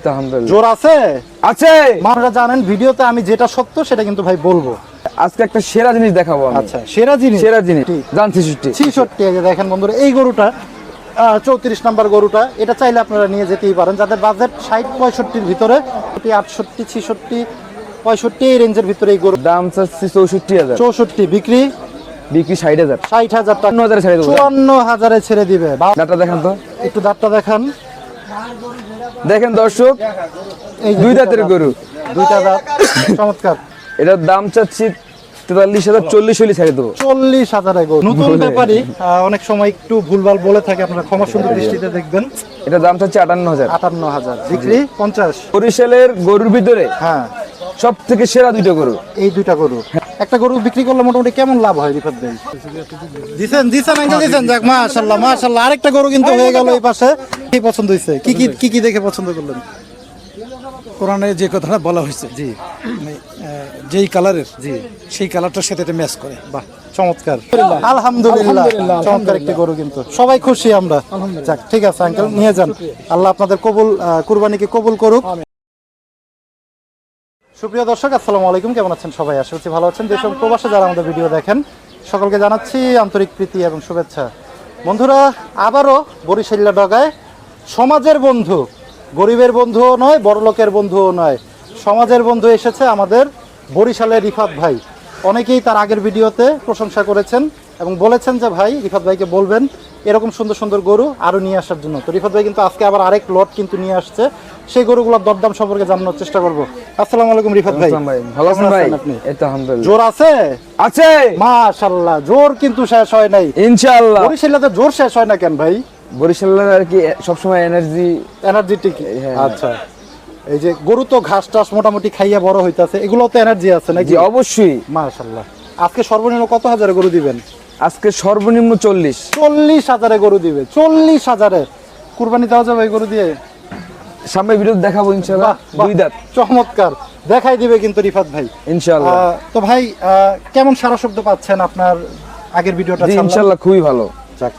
আলহামদুলিল্লাহ। জোর আছে আছে। আপনারা জানেন ভিডিওতে আমি যেটা সত্য সেটা কিন্তু ভাই বলবো। আজকে একটা সেরা জিনিস দেখাবো আমি। আচ্ছা, সেরা জিনিস দাম 66। 66 এই যে দেখেন বন্ধুরা, এই গরুটা 34 নাম্বার গরুটা, এটা চাইলে আপনারা নিয়ে যেতেই পারেন যাদের বাজেট 60-65 ভিতরে, 68, 66, 65 এই রেঞ্জের ভিতরে এই গরু। দাম চাচ্ছি 64,000। 64 বিক্রি 60,000। 60,000 টাকা। 54,000 ছেড়ে দেবো। 54,000 ছেড়ে দিবে। দাঁতটা দেখান তো, একটু দাঁতটা দেখান। দেখেন দর্শক, এই যে দুই দাঁতের গরু, দুইটা দাঁত, চমৎকার। এটার দাম চাচ্ছি 43,000, 40 হলে ছেড়ে দেবো। 40,000 গরু। নতুন ব্যাপারী অনেক সময় একটু ভুলভাল বলে থাকে, আপনারা ক্ষমা সুন্দর দৃষ্টিতে দেখবেন। এটার দাম চাচ্ছি 58,000। 58,000 বিক্রি 50। বরিশালের গরুর ভিতরে হ্যাঁ, সব থেকে সেরা দুইটা গরু। এই দুইটা গরু। একটা গরু বিক্রি করলে মোটামুটি কেমন লাভ হয় রিফাত ভাই? দিছেন যাক, মাশাআল্লাহ মাশাআল্লাহ। আরেকটা গরু কিন্তু হয়ে গেল এই পাশে। কি পছন্দ হয়েছে? কি দেখে পছন্দ করলেন? কোরআনে যে কথাটা বলা হয়েছে, জি, যেই কালারের, জি, সেই কালারটার সাথে এটা ম্যাচ করে। বাহ, চমৎকার। আলহামদুলিল্লাহ, চমৎকার একটি গরু কিন্তু। সবাই খুশি আমরা। যাক, ঠিক আছে আঙ্কেল, নিয়ে যান। আল্লাহ আপনাদের কুরবানিকে কবুল করুক। সুপ্রিয় দর্শক, আসসালামু আলাইকুম। কেমন আছেন সবাই? আশা করছি ভালো আছেন। দেশ এবং প্রবাসে যারা আমাদের ভিডিও দেখেন, সকলকে জানাচ্ছি আন্তরিক প্রীতি এবং শুভেচ্ছা। বন্ধুরা, আবারও বরিশাল্লা ডগায় সমাজের বন্ধু, গরিবের বন্ধুও নয়, বড়লোকের বন্ধুও নয়, সমাজের বন্ধু এসেছে আমাদের বরিশালের রিফাত ভাই। অনেকেই তার আগের ভিডিওতে প্রশংসা করেছেন এবং বলেছেন যে ভাই, রিফাত ভাইকে বলবেন এরকম সুন্দর সুন্দর গরু আরও নিয়ে আসার জন্য। তো রিফাত ভাই কিন্তু আজকে আবার আরেক লট কিন্তু নিয়ে আসছে। সেই গরুগুলোর দরদাম সম্পর্কে জানানোর চেষ্টা করবো। আসসালামু আলাইকুম রিফাত ভাই। ভালো আছেন ভাই? আপনি? এই তো আলহামদুলিল্লাহ। জোর আছে? আছে মাশাআল্লাহ। জোর কিন্তু শেষ হয় নাই ইনশাআল্লাহ। বরিশালে জোর শেষ হয় না কেন ভাই? বরিশালের আর কি সবসময় এনার্জেটিক। হ্যাঁ। আচ্ছা, এই যে গরু তো ঘাস টাস মোটামুটি খাইয়া বড় হইতাছে, এগুলো তো এনার্জি আছে নাকি? জি অবশ্যই। মাশাআল্লাহ। আজকে সর্বনিম্ন কত হাজারে গরু দিবেন? আজকে সর্বনিম্ন 40। 40,000 গরু দিবে। 40,000 কুরবানি দেওয়া যাবে এই গরু দিয়ে? সামনে ভিডিও দেখাবো ইনশাআল্লাহ। দুই দাঁত, চমৎকার দেখাই দিবে কিন্তু রিফাত ভাই ইনশাআল্লাহ। তো ভাই, কেমন সারা শব্দ পাচ্ছেন আপনার আগের ভিডিওটা? জি ইনশাআল্লাহ খুবই ভালো। যাক,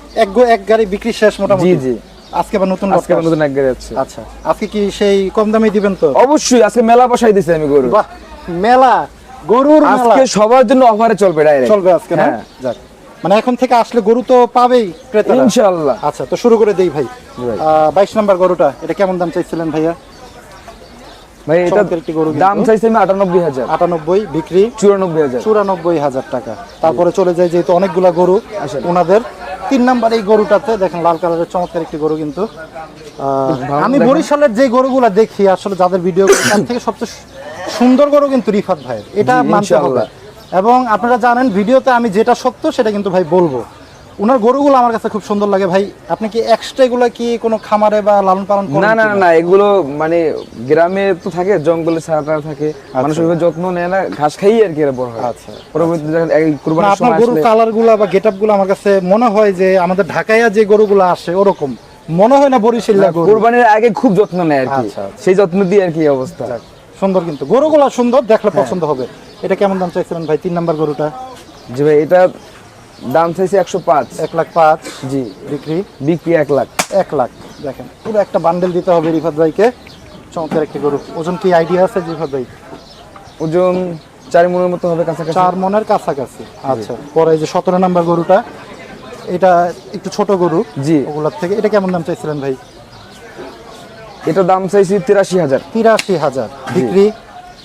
এক গাড়ি বিক্রি শেষ মোটামুটি। জি জি। আজকে আবার নতুন এক গাড়ি আছে। আচ্ছা, আজকে কি সেই কম দামে দিবেন তো? অবশ্যই। আজকে মেলা বসাই দিয়েছি আমি গরু। বাহ, মেলা, গরুর মেলা আজকে সবার জন্য অফারে চলবে, ডাইরেক্ট চলবে আজকে না? হ্যাঁ। যাক, মানে এখন থেকে আসলে গরু তো পাবেই ক্রেতারা ইনশাআল্লাহ। আচ্ছা, তো শুরু করে দেই ভাই। 22 নম্বর গরুটা, এটা কেমন দাম চাইছিলেন ভাইয়া? ভাই এটা চমৎকার একটি গরু কিন্তু। দাম চাইছি আমি 98,000। 98, বিক্রি 94,000। 94,000 টাকা। তারপরে চলে যায় যেহেতু অনেকগুলা গরু ওনাদের। 3 নাম্বার এই গরুটাতে দেখেন, লাল কালারের চমৎকার একটি গরু কিন্তু। আমি বরিশালের যে গরুগুলা দেখি আসলে যাদের ভিডিও তার থেকে সবচেয়ে সুন্দর গরু কিন্তু রিফাত ভাই, এটা মানতে হবে। এবং আপনারা জানেন ভিডিওতে আমি যেটা সত্য সেটা কিন্তু ভাই বলবো। ওনার গরুগুলো আমার কাছে খুব সুন্দর লাগে ভাই। আপনি কি এক্সট্রা এগুলো কি কোনো খামারে বা লালন পালন করেন? না না না, এগুলো মানে গ্রামে তো থাকে, জঙ্গলে ছাড়া থাকে, মানুষ ওইভাবে যত্ন নেয় না, ঘাস খাই আর কি এরা বড় হয়। আচ্ছা, পরবর্তীতে যখন এই কুরবানির আপনার সময় গরুর আসলে কালারগুলো বা গেটআপগুলো আমার কাছে মনে হয় যে আমাদের ঢাকায় যে গরুগুলো আসে ওরকম মনে হয় না বরিশালের গরু। কুরবানির আগে খুব যত্ন নেয় আর কি। আচ্ছা, সেই যত্ন দিয়ে আর কি অবস্থা। সুন্দর কিন্তু গরুগুলো, সুন্দর দেখলে পছন্দ হবে। এটা কেমন দাম চাইছিলেন ভাই 3 নাম্বার গরুটা? জি ভাই, এটা দাম চাইছে 105। 1,05,000। জি, বিক্রি 1 লাখ। 1 লাখ। দেখেন, পুরো একটা বান্ডেল দিতে হবে রিফাত ভাইকে। চমৎকার একটি গরু। ওজন কি আইডিয়া আছে রিফাত ভাই? ওজন 4 মনের মতো হবে কাছাকাছি। 4 মনের কাছাকাছি। আচ্ছা, পরে এই যে 17 নাম্বার গরুটা, এটা একটু ছোট গরু। জি, ওগুলার থেকে এটা কেমন দাম চাইছিলেন ভাই? এটা দাম চাইছি 83,000। 83,000। বিক্রি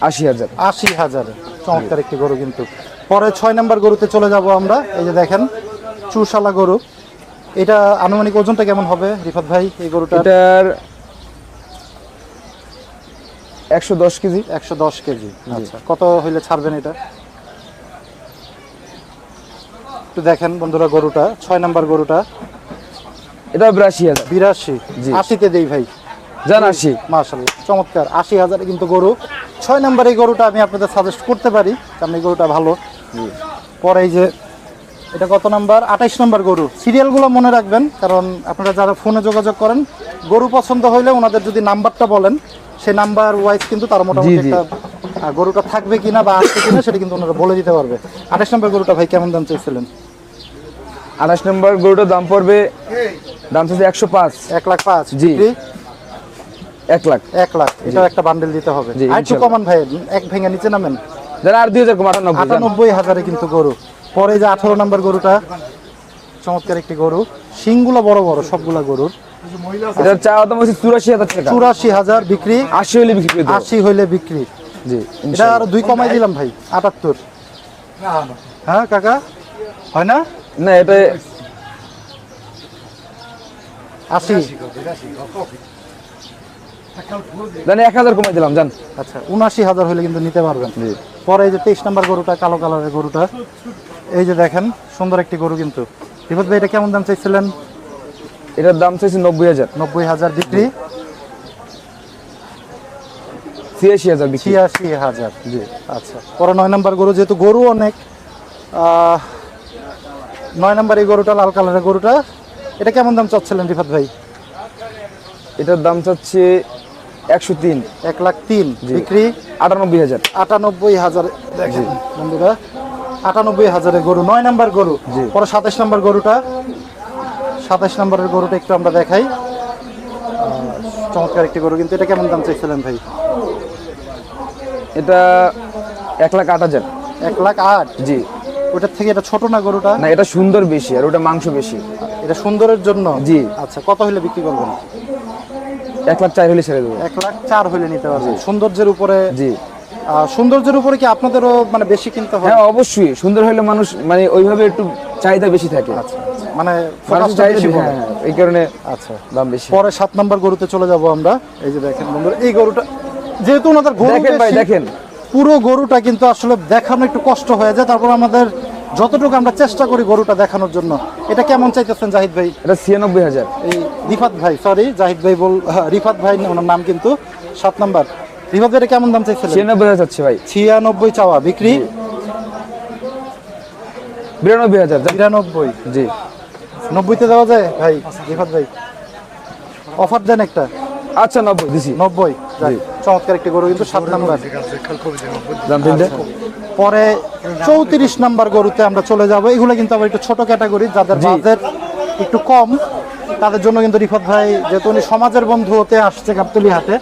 80,000। 80,000। চমৎকার একটি গরু কিন্তু। পরে 6 নাম্বার গরুতে চলে যাব আমরা। এই যে দেখেন, চুষালা গরু। এটা আনুমানিক ওজনটা কেমন হবে রিফাত ভাই এই গরুটা? এটার 110 কেজি। 110 কেজি। আচ্ছা, কত হইলে ছাড়বেন এটা? একটু দেখেন বন্ধুরা গরুটা, 6 নাম্বার গরুটা। এটা 82,000। 82। 80তে দেই ভাই। জান 80। মাশাআল্লাহ, চমৎকার। 80,000 কিন্তু গরু। 6 নাম্বার এই গরুটা আমি আপনাদের সাজেস্ট করতে পারি, কারণ এই গরুটা ভালো। পরে এই যে এটা কত নাম্বার? 28 নাম্বার গরু। সিরিয়ালগুলো মনে রাখবেন, কারণ আপনারা যারা ফোনে যোগাযোগ করেন, গরু পছন্দ হইলে ওনাদের যদি নাম্বারটা বলেন, সেই নাম্বার ওয়াইজ কিন্তু তার মোটামুটি একটা গরুটা থাকবে কিনা বা আসবে কিনা সেটা কিন্তু ওনারা বলে দিতে পারবে। 28 নাম্বার গরুটা ভাই কেমন দাম চাইছিলেন? 28 নম্বর গরুটার দাম পড়বে, দাম চাইছে 105। 1,05,000। জি। 1 লাখ। 1 লাখ, এটাও একটা বান্ডেল দিতে হবে। জি, আর একটু কমান ভাই, এক ভেঙে নিচে নামেন। যারা আর 2000 কম 98 98,000-এ কিন্তু গরু। পরে যে 18 নম্বর গরুটা, চমৎকার একটি গরু, শিংগুলো বড় বড় সবগুলা গরুর। এটা চাওয়া দাম হচ্ছে 84,000 টাকা। 84,000 বিক্রি, 80 হলে বিক্রি করে দেব। 80 হইলে বিক্রি। জি এটা আরো 2 কমাই দিলাম ভাই, 78। হ্যাঁ কাকা, হয় না? না এটা 80। জানি 1000 কমাই দিলাম জান। আচ্ছা, 79,000 হলে কিন্তু নিতে পারবেন। জি। পরে এই যে 23 নাম্বার গরুটা, কালো কালারের গরুটা, এই যে দেখেন সুন্দর একটি গরু কিন্তু। রিফাত ভাই এটা কেমন দাম চাইছিলেন? এটার দাম চাইছে 90,000। 90,000 বিক্রি, 86,000 বিক্রি। 86,000। জি আচ্ছা। পরে 9 নাম্বার গরু, যেহেতু গরু অনেক, 9 নাম্বার এই গরুটা, লাল কালারের গরুটা, এটা কেমন দাম চাচ্ছিলেন রিফাত ভাই? এটার দাম চাচ্ছে 103। 1,03,000 জি। বিক্রি, 98,000। 98,000। দেখেন বন্ধুরা, 98,000 গরু, 9 নাম্বার গরু। জি। পরে 27 নাম্বার গরুটা, 27 নাম্বারের গরুটা একটু আমরা দেখাই। চমৎকার একটি গরু কিন্তু। এটা কেমন দাম চাইছিলেন ভাই? এটা 1,08,000। 1,08,000। জি। ওটার থেকে এটা ছোট না গরুটা? না এটা সুন্দর বেশি আর ওটা মাংস বেশি। এটা সুন্দরের জন্য। জি। আচ্ছা, কত হলে বিক্রি করবেন? 1,04,000 হলে ছেড়ে দেবো। 1,04,000 হলে নিতে পারবেন। সৌন্দর্যের উপরে। জি। সৌন্দর্যের উপরে কি আপনাদেরও মানে বেশি কিনতে হয়? হ্যাঁ অবশ্যই, সুন্দর হলে মানুষ মানে ওইভাবে একটু চাহিদা বেশি থাকে। আচ্ছা, মানে মানুষের ফোকাসটা চাহিদা বেশি বেশি, বলে। হ্যাঁ এই কারণে আচ্ছা। দাম বেশি। পরে 7 নাম্বার গরুতে চলে যাব আমরা। এই যে দেখেন বন্ধুরা, এই গরুটা যেহেতু ওনাদের গরু দেখেন ভাই বেশি, দেখেন, পুরো গরুটা কিন্তু আসলে দেখানো একটু কষ্ট হয়ে যায়। তারপর আমাদের যতটুকু আমরা চেষ্টা করি গরুটা দেখানোর জন্য। এটা কেমন চাইতেছেন জাহিদ ভাই? এটা 96,000। এই রিফাত ভাই, সরি জাহিদ ভাই রিফাত ভাই ওনার নাম কিন্তু। 7 নাম্বার রিফাত ভাই, এটা কেমন দাম চাইছিলেন? 96,000 চাচ্ছে ভাই। 96 চাওয়া, বিক্রি 92,000। 92। জি। 90-তে দেওয়া যায় ভাই রিফাত ভাই? অফার দেন একটা। আচ্ছা 90 দিছি। 90। যাক, চমৎকার একটি গরু কিন্তু। 7 নাম্বার। দাম তিনটে। পরে 34 নাম্বার গরুতে আমরা চলে যাব। এগুলো কিন্তু আবার একটু ছোট ক্যাটাগরি, যাদের জি। বাজেট একটু কম, তাদের জন্য কিন্তু রিফাত ভাই, যেহেতু উনি সমাজের বন্ধু হতে আসছে গাবতলী হাটে।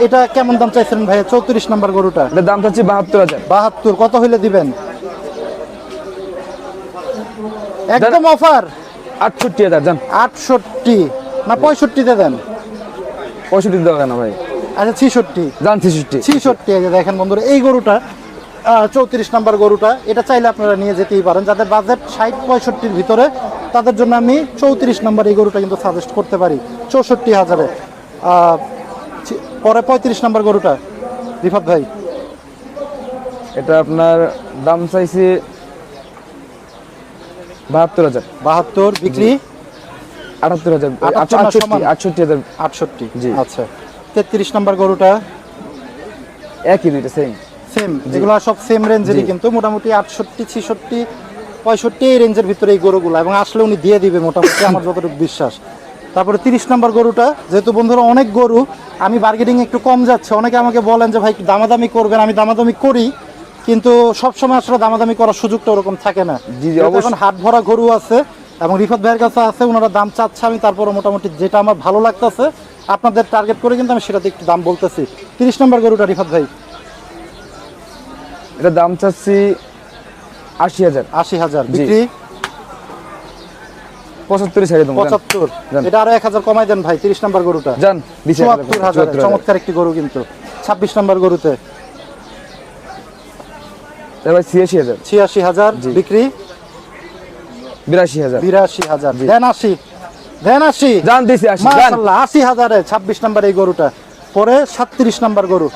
এটা কেমন দাম চাইছিলেন ভাই 34 নাম্বার গরুটা? এটার দাম চাচ্ছি 72,000। 72। কত হইলে দিবেন? একদম অফার 68,000 জান। 68 না 65-তে দেন? 65 দেওয়া কেন ভাই? আচ্ছা 66। জান 66। 66। এই যে দেখেন বন্ধুরা, এই গরুটা 34 নাম্বার গরুটা, এটা চাইলে আপনারা নিয়ে যেতেই পারেন। যাদের বাজেট 60-65-র ভিতরে, তাদের জন্য আমি 34 নাম্বার এই গরুটা কিন্তু সাজেস্ট করতে পারি 64,000-এ। পরে 35 নাম্বার গরুটা রিফাত ভাই, এটা আপনার দাম চাইছি 72,000। 72 বিক্রি, 78,000। 68,000 68,000। জি। আচ্ছা। 33 নাম্বার গরুটা একই দুইটা সেম। সেম, এগুলো সব সেম রেঞ্জেরই জি। কিন্তু, মোটামুটি 68, 66, 65 এই রেঞ্জের ভিতরে এই গরুগুলো, এবং আসলে উনি দিয়ে দিবে মোটামুটি, আমার যতটুকু বিশ্বাস। তারপরে 30 নাম্বার গরুটা, যেহেতু বন্ধুরা অনেক গরু, আমি বার্গেনিং একটু কম যাচ্ছে। অনেকে আমাকে বলেন যে ভাই দামাদামি করবেন, আমি দামাদামি করি, কিন্তু সবসময় আসলে দামাদামি করার সুযোগটা ওরকম থাকে না। জি, যেহেতু অবশ্যই। এখন হাট ভরা গরু আছে এবং রিফাত ভাইয়ের কাছে আছে, ওনারা দাম চাচ্ছে, আমি তারপরে মোটামুটি যেটা আমার ভালো লাগতেছে আপনাদের টার্গেট করে কিন্তু আমি সেটাতে একটু দাম বলতেছি। 30 নাম্বার গরুটা রিফাত ভাই, এটা দাম চাচ্ছি 80,000। 80,000 জি। বিক্রি, 75 ছেড়ে দেবো। 75। যান। এটা আরো 1,000 কমাই দেন ভাই। 30 নাম্বার গরুটা জান দিছি 74,000। চমৎকার একটি গরু কিন্তু। 26 নাম্বার গরুতে ভাই 86,000। 86,000 বিক্রি, 82,000। 82,000 দেন। 80 দেন, 80 জান দিছি 80 জান। মাশাআল্লাহ, 80,000-এ 26 নাম্বার এই গরুটা। পরে 37 নাম্বার গরু,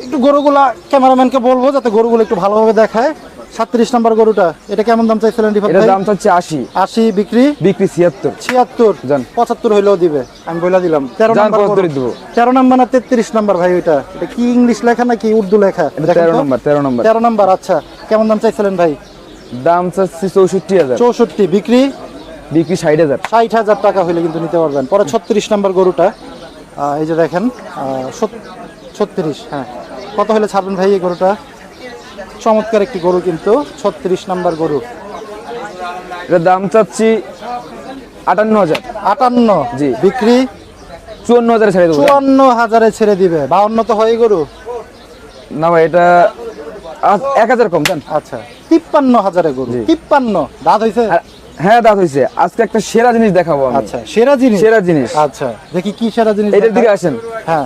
একটু গরুগুলা ক্যামেরাম্যানকে বলবো যাতে গরুগুলো একটু ভালোভাবে দেখায়। 37 নাম্বার গরুটা, এটা কেমন দাম চাইছিলেন রিফাত এটা ভাই? দাম চাচ্ছি 80। 80 বিক্রি, বিক্রি 76। 76। জান। 75 হইলেও দিবে, আমি বলে দিলাম। 13 জান, নাম্বার 75 দেবো। 13 নাম্বার না 33 নাম্বার ভাই? ওইটা এটা কি ইংলিশ লেখা নাকি উর্দু লেখা? এটা দেখেন 13 তো। নম্বর 13 নম্বর। 13 নাম্বার। আচ্ছা, কেমন দাম চাইছিলেন ভাই? দাম চাচ্ছি 64,000। 64 বিক্রি, বিক্রি 60,000। 60,000 টাকা হইলে কিন্তু নিতে পারবেন। পরে 36 নাম্বার গরুটা, এই যে দেখেন 36। হ্যাঁ, কত হলে ছাড়বেন ভাই এই গরুটা? চমৎকার একটি গরু কিন্তু, 36 নাম্বার গরু। এটা দাম চাচ্ছি 58,000। 58 জি। বিক্রি, 54,000 ছেড়ে দেবো। 54,000 ছেড়ে দিবে। 52 তো হয় গরু। না ভাই এটা 1,000 কম দেন। আচ্ছা 53,000 গরু। 53 দাঁত হইছে? হ্যাঁ দাঁত হইছে। আজকে একটা সেরা জিনিস দেখাবো আমি। আচ্ছা সেরা জিনিস। সেরা জিনিস। আচ্ছা দেখি কি সেরা জিনিস। এটার দিকে আসেন। হ্যাঁ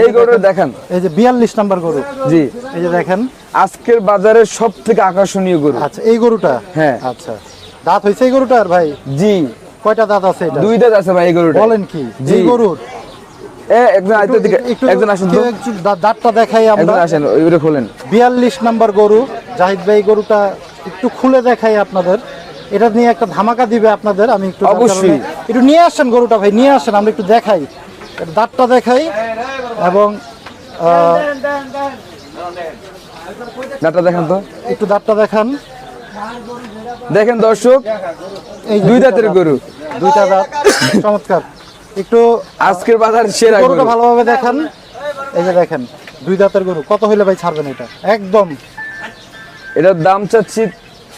এই গরুটা দেখেন। এই যে 42 নাম্বার গরু। জি এই যে দেখেন আজকের বাজারে সবথেকে আকর্ষণীয় গরু। আচ্ছা এই গরুটা। হ্যাঁ আচ্ছা দাঁত হইছে এই গরুটার ভাই? জি কয়টা দাঁত আছে এটা? 2 দাঁত আছে ভাই এই গরুটা। বলেন কি জি। এই গরুর একজন আইতে দিকে একজন আসুন তো। একটু দাঁতটা দেখাই আমরা। একজন আসেন ওইটা খোলেন। 42 নাম্বার গরু। জাহিদ ভাই গরুটা একটু খুলে দেখাই আপনাদের। এটা নিয়ে একটা ধামাকা দিবে আপনাদের। আমি একটু অবশ্যই। একটু নিয়ে আসেন গরুটা ভাই, নিয়ে আসেন আমরা একটু দেখাই, এর দাঁতটা দেখাই এবং দাঁতটা দেখেন তো। একটু দাঁতটা দেখান। দেখেন দর্শক এই যে 2 দাঁতের গরু। দুইটা দাঁত চমৎকার। একটু আজকের বাজার সেরা গরুটা গরু। ভালোভাবে দেখান। এই যে দেখেন 2 দাঁতের গরু। কত হইলে ভাই ছাড়বেন এটা? একদম এটার দাম চাচ্ছি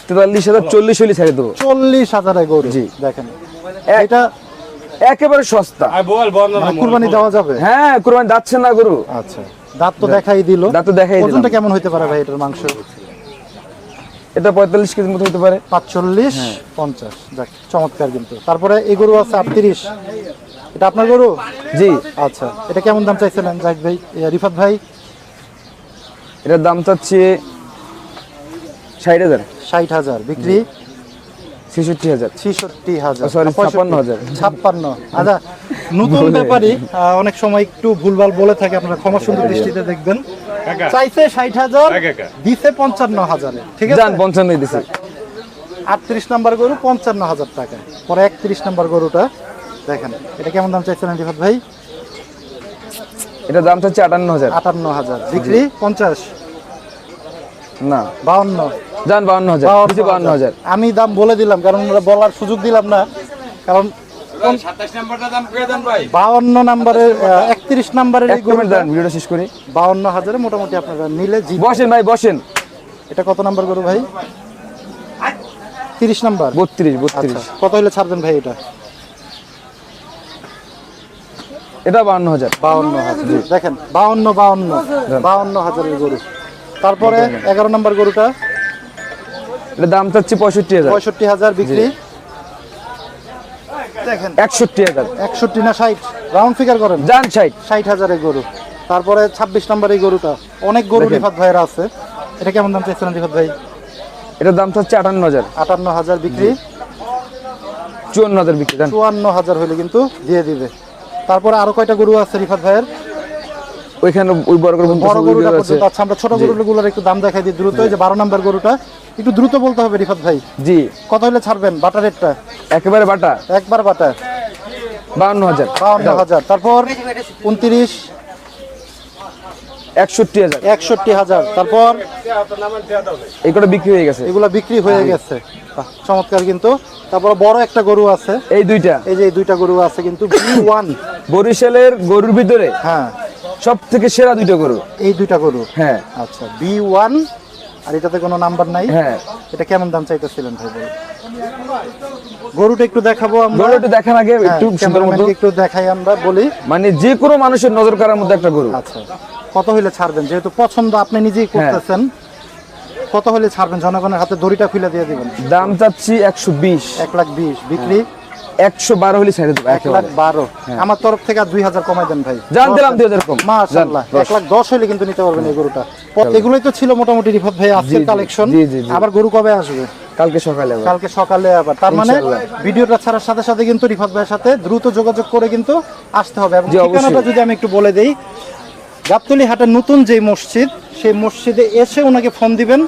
43,000, 40 হলে ছেড়ে দেবো। 40,000 গরু। জি। দেখেন এক- এটা একেবারে সস্তা। মানে কুরবানি দেওয়া যাবে। হ্যাঁ কুরবানি যাচ্ছে না গরু। আচ্ছা দাঁত তো দেখাই দিল। দাঁত তো দেখাই দিলাম। ওজনটা কেমন হইতে পারে ভাই এটার মাংস? এটা 45 কেজির মতো হতে পারে। 45 50। যাক চমৎকার কিন্তু। তারপরে এই গরু আছে 38। এটা আপনার গরু? জি আচ্ছা এটা কেমন দাম চাইছিলেন জাহিদ ভাই, রিফাত ভাই? এটার দাম চাচ্ছি 60,000, 60,000 বিক্রি 66,000, 66,000 Sorry, 56,000 56। আচ্ছা নতুন ব্যাপারী অনেক সময় একটু ভুলভাল বলে থাকে, আপনারা ক্ষমা সুন্দর দৃষ্টিতে দেখবেন। চাইছে 60,000 দিছে 55,000। ঠিক আছে জান 55 দিছি। 38 নাম্বার গরু 55,000 টাকা। পরে 31 নাম্বার গরুটা দেখেন। এটা কেমন দাম চাইছিলেন রিফাত ভাই? এটার দাম চাচ্ছি 58,000। 58,000 বিক্রি 50 না 52 জান 52,000 দিছি 52,000। আমি দাম বলে দিলাম কারণ আমরা বলার সুযোগ দিলাম না, কারণ 52 নাম্বারের 31 নাম্বারের এই এক মিনিট গরুটা দাঁড়ান ভিডিওটা শেষ করি। 52,000 মোটামুটি আপনারা নিলে জিতবেন। বসেন ভাই বসেন। এটা কত নাম্বার গরু ভাই? 30 নাম্বার। 32। আচ্ছা কত হইলে ছাড়বেন ভাই এটা? এটা 52,000। 52,000 দেখেন 52,000 এর গরু। তারপরে 11 নাম্বার গরুটা এটার দাম চাচ্ছি 65,000, 65,000 বিক্রি দেখেন 61,000 61 না 60 রাউন্ড ফিগার করেন। জান 60। 60,000 এর গরু। তারপরে 26 নাম্বার এই গরুটা অনেক গরু দেখেন। রিফাত ভাইয়ের আছে। এটা কেমন দাম চাইছিলেন রিফাত ভাই? এটার দাম চাচ্ছি 58,000, 58,000 বিক্রি 54,000 বিক্রি জান। 54,000 হলে কিন্তু দিয়ে দিবে। তারপরে আরো কয়টা গরু আছে রিফাত ভাইয়ের? ওইখানে ওই বড় করে বড় গরুটা পর্যন্ত। আচ্ছা আমরা ছোট গরুগুলোর একটু দাম দেখাই দিই দ্রুত। এই যে 12 নাম্বার গরুটা একটু দ্রুত বলতে হবে রিফাত ভাই। জি কত হলে ছাড়বেন বাটা রেটটা? একেবারে বাটা একবার বাটা 52,000, 52,000। তারপর 29 61,000। 61,000। তারপর এইগুলো বিক্রি হয়ে গেছে। এগুলা বিক্রি হয়ে গেছে। বাহ, চমৎকার কিন্তু। তারপর বড় একটা গরু আছে। এই দুইটা এই যে এই দুইটা গরু আছে কিন্তু B1। বরিশালের গরুর ভিতরে হ্যাঁ সব থেকে সেরা দুইটা গরু। এই দুইটা গরু। হ্যাঁ আচ্ছা B1 আর এটাতে কোনো নাম্বার নাই। হ্যাঁ এটা কেমন দাম চাইতেছিলেন ভাই বলেন? গরুটা একটু দেখাবো আমরা। গরু একটু দেখান আগে হ্যাঁ, একটু সুন্দর মতো। ক্যামেরাম্যানকে একটু দেখাই আমরা বলি। মানে যে কোনো মানুষের নজর কাড়ার মধ্যে একটা গরু। আচ্ছা কত হইলে ছাড়বেন? যেহেতু পছন্দ আপনি নিজেই করতেছেন, কত হইলে ছাড়বেন? জনগণের হাতে দড়িটা খুলে দিয়ে দিবেন। দাম চাচ্ছি 120, 1,20,000 বিক্রি 112 হলে ছেড়ে দেবো একেবারে। 1,12,000। আমার তরফ থেকে আর 2,000 কমাই দেন ভাই। জান দিলাম 2,000 কম। মাশাআল্লাহ জান, 1,10,000 হইলে কিন্তু নিতে পারবেন এই গরুটা। এগুলোই তো ছিল মোটামুটি রিফাত ভাই আজকের জি, জি, কালেকশন। জি, জি, জি। আবার গরু কবে আসবে? কালকে সকালে আবার। কালকে সকালে আবার। তার মানে ইনশাআল্লাহ। ভিডিওটা ছাড়ার সাথে সাথে কিন্তু রিফাত ভাইয়ের সাথে দ্রুত যোগাযোগ করে কিন্তু আসতে হবে। এবং জি, ঠিকানাটা অবশ্যই। যদি আমি একটু বলে দেই, গাবতলী হাটের নতুন যে মসজিদ, সেই মসজিদে এসে ওনাকে ফোন দিবেন,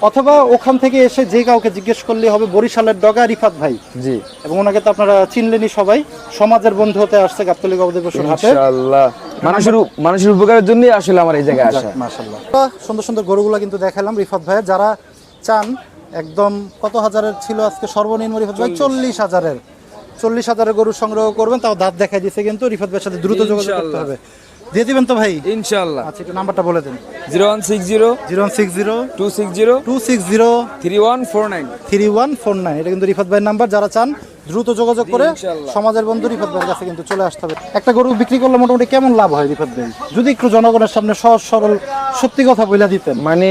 অথবা ওখান থেকে এসে যে কাউকে জিজ্ঞেস করলে হবে বরিশালের ডগা রিফাত ভাই। জি এবং ওনাকে তো আপনারা চিনলেনই সবাই, সমাজের বন্ধু হতে আসছে গাবতলী গবাদি পশুর হাটে। ইনশাআল্লাহ মানুষের উপকারের জন্যই আসলে আমার এই জায়গায় আসা। মাশাআল্লাহ সুন্দর সুন্দর গরুগুলা কিন্তু দেখালাম রিফাত ভাই। যারা চান একদম কত হাজারের ছিল আজকে সর্বনিম্ন রিফাত ভাই? 40,000 গরু সংগ্রহ করবেন, তাও দাঁত দেখাই দিছে কিন্তু। রিফাত ভাইয়ের সাথে দ্রুত যোগাযোগ করতে হবে। দিয়ে দিবেন তো ভাই? ইনশাআল্লাহ। আচ্ছা একটু নাম্বারটা বলে দেন। 0160 060 260 260 3149। 3149। এটা কিন্তু রিফাত ভাইয়ের নাম্বার। যারা চান দ্রুত যোগাযোগ করে সমাজের বন্ধু রিফাত ভাইয়ের কাছে কিন্তু চলে আসতে হবে। একটা গরু বিক্রি করলে মোটামুটি কেমন লাভ হয় রিফাত ভাই, যদি একটু জনগণের সামনে সহজ সরল সত্যি কথা বলে দিতেন? মানে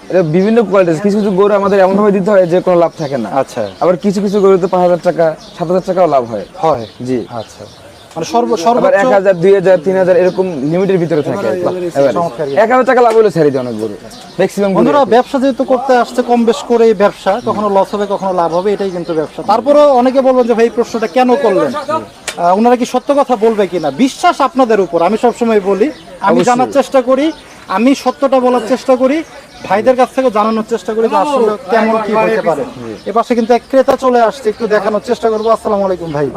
এটা বিভিন্ন কোয়ালিটি, কিছু কিছু গরু আমাদের এমন ভাবে দিতে হয় যে কোনো লাভ থাকে না। আচ্ছা, আবার কিছু কিছু গরুতে 5,000 টাকা 7,000 টাকাও লাভ হয়। হয়, জি। আচ্ছা, মানে সর্বোচ্চ 1,000 2,000 3,000 এরকম লিমিটের ভিতরে থাকে। চমৎকার। 1,000 টাকা লাভ হলে ছেড়ে দেয় অনেক গরু, ম্যাক্সিমাম বন্ধুরা ব্যবসা যেহেতু করতে আসছে কম বেশ করে এই ব্যবসা, কখনো লস হবে কখনো লাভ হবে, এটাই কিন্তু ব্যবসা। তারপরেও অনেকে বলবেন যে ভাই এই প্রশ্নটা কেন করলেন, ওনারা কি সত্য কথা বলবে কিনা, বিশ্বাস আপনাদের উপর। আমি সবসময় বলি, আমি জানার চেষ্টা করি, আমি সত্যটা বলার চেষ্টা করি, ভাইদের কাছ থেকে জানানোর চেষ্টা করি যে আসলে কেমন কি হতে পারে। এপাশে কিন্তু এক ক্রেতা চলে আসছে, একটু দেখানোর চেষ্টা করবো। আসসালামু আলাইকুম ভাই।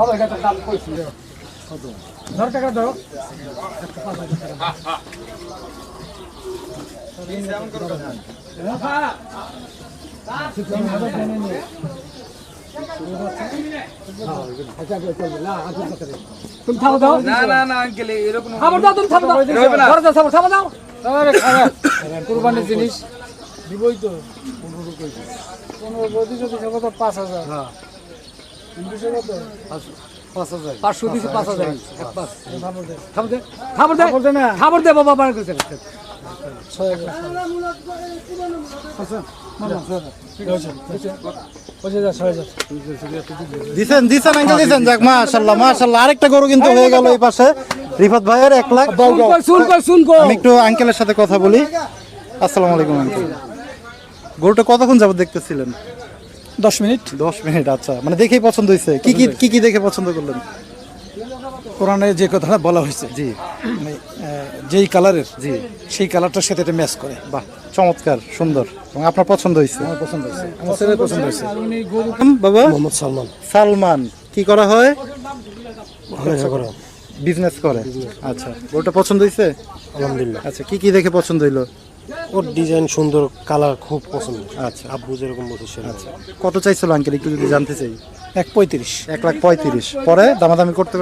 কুরবানির জিনিস দিবই তো 15 যদি কত 5,000 হ্যাঁ 500 দিছি 5,000 খাবার দে বাবা বার করতে দিছেন আঙ্কেল দিছেন, যাক মাশাআল্লাহ মাশাআল্লাহ। আরেকটা গরু কিন্তু হয়ে গেল এই পাশে রিফাত ভাইয়ের 1 লাখ। আমি একটু আঙ্কেলের সাথে কথা বলি। আসসালামু আলাইকুম আঙ্কেল, গরুটা কতক্ষণ যাবত দেখতেছিলেন? 10 মিনিট। 10 মিনিট, আচ্ছা। মানে দেখেই পছন্দ হয়েছে? কি দেখে পছন্দ করলেন? কোরআনে যে কথাটা বলা হয়েছে, জি, মানে যেই কালারের, জি, সেই কালারটার সাথে এটা ম্যাচ করে। বাহ, চমৎকার, সুন্দর, এবং আপনার পছন্দ হয়েছে? আমার পছন্দ হয়েছে, আমার ছেলের পছন্দ হয়েছে। বাবা মোহাম্মদ সালমান। সালমান, কি করা হয়? বিজনেস করে, আচ্ছা। গরুটা পছন্দ হয়েছে? আলহামদুলিল্লাহ। আচ্ছা, কি দেখে পছন্দ হইলো? ওর ডিজাইন সুন্দর, কালার খুব পছন্দ। আচ্ছা, আব্বু যেরকম বলছে। আচ্ছা। কত চাইছিল আঙ্কেল একটু যদি জানতে চাই? 1.35। 1,35,000। পরে দামাদামি করতে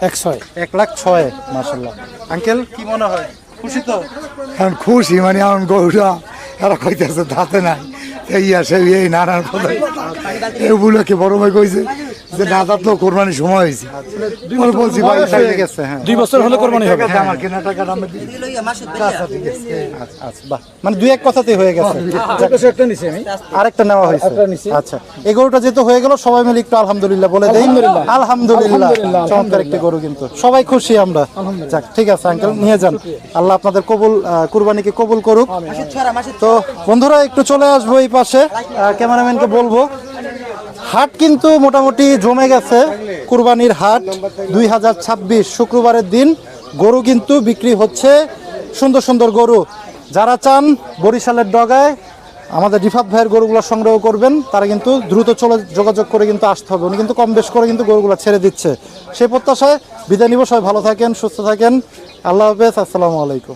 1.6। 1,06,000। মাশাআল্লাহ। আঙ্কেল কি মনে হয়, খুশি তো? এখন খুশি, মানে এখন গরুটা এরা কইতেছে দাঁতে নাই, এই আসে এই নানান কথা এগুলোকে বড় ভাই কইছে যে দাদা তো কোরবানির সময় হয়েছে। আমি বলছি ভাই হয়ে গেছে, হ্যাঁ 2 বছর হলে কোরবানি হবে। আমার কেনা টাকা আমি আচ্ছা, বাহ, মানে 2-1 কথাতেই হয়ে গেছে। একটা নিছি আমি। আরেকটা নেওয়া হয়েছে, আচ্ছা। এই গরুটা যেহেতু হয়ে গেল, সবাই মিলে একটু আলহামদুলিল্লাহ বলে দেই। আলহামদুলিল্লাহ, চমৎকার একটি গরু, কিন্তু সবাই খুশি আমরা। যাক, ঠিক আছে আঙ্কেল, নিয়ে যান। আল্লাহ আপনাদের কুরবানিকে কবুল করুক। তো বন্ধুরা একটু চলে আসবো এই পাশে, ক্যামেরাম্যানকে বলবো। হাট কিন্তু মোটামুটি জমে গেছে, কুরবানির হাট 2026 শুক্রবারের দিন। গরু কিন্তু বিক্রি হচ্ছে, সুন্দর সুন্দর গরু। যারা চান বরিশালের ডগায় আমাদের রিফাত ভাইয়ের গরুগুলো সংগ্রহ করবেন, তারা কিন্তু দ্রুত যোগাযোগ করে কিন্তু আসতে হবে। উনি কিন্তু কম বেশ করে কিন্তু গরুগুলো ছেড়ে দিচ্ছে। সেই প্রত্যাশায় বিদায় নিব। সবাই ভালো থাকেন, সুস্থ থাকেন, আল্লাহ হাফেজ, আসসালামু আলাইকুম।